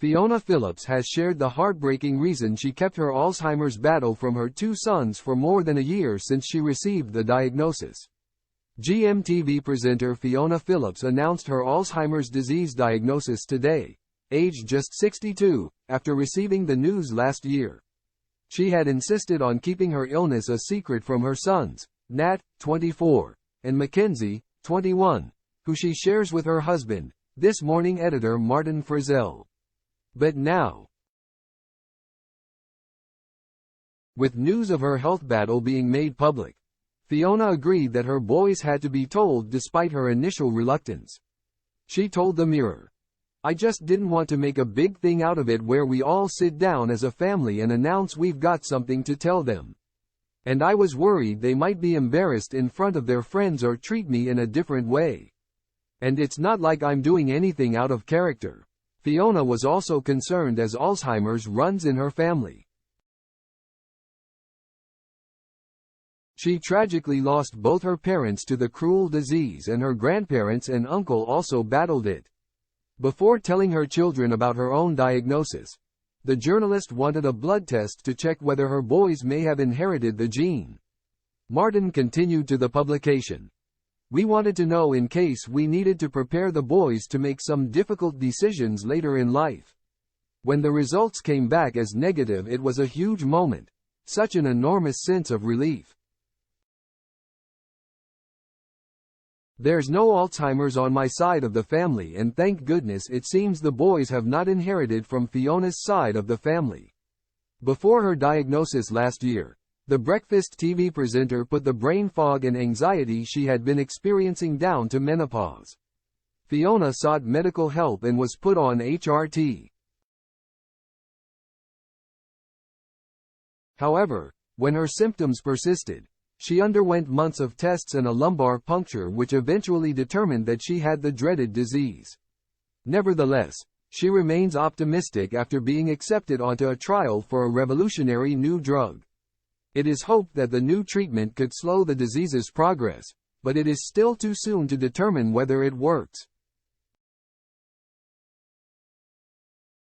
Fiona Phillips has shared the heartbreaking reason she kept her Alzheimer's battle from her two sons for more than a year since she received the diagnosis. GMTV presenter Fiona Phillips announced her Alzheimer's disease diagnosis today, aged just 62, after receiving the news last year. She had insisted on keeping her illness a secret from her sons, Nat, 24, and Mackenzie, 21, who she shares with her husband, This Morning editor Martin Frizzell. But now, with news of her health battle being made public, Fiona agreed that her boys had to be told despite her initial reluctance. She told the Mirror, "I just didn't want to make a big thing out of it where we all sit down as a family and announce we've got something to tell them. And I was worried they might be embarrassed in front of their friends or treat me in a different way. And it's not like I'm doing anything out of character." Fiona was also concerned as Alzheimer's runs in her family. She tragically lost both her parents to the cruel disease, and her grandparents and uncle also battled it. Before telling her children about her own diagnosis, the journalist wanted a blood test to check whether her boys may have inherited the gene. Martin continued to the publication, "We wanted to know in case we needed to prepare the boys to make some difficult decisions later in life. When the results came back as negative, it was a huge moment. Such an enormous sense of relief. There's no Alzheimer's on my side of the family, and thank goodness it seems the boys have not inherited from Fiona's side of the family." Before her diagnosis last year, the breakfast TV presenter put the brain fog and anxiety she had been experiencing down to menopause. Fiona sought medical help and was put on HRT. However, when her symptoms persisted, she underwent months of tests and a lumbar puncture which eventually determined that she had the dreaded disease. Nevertheless, she remains optimistic after being accepted onto a trial for a revolutionary new drug. It is hoped that the new treatment could slow the disease's progress, but it is still too soon to determine whether it works.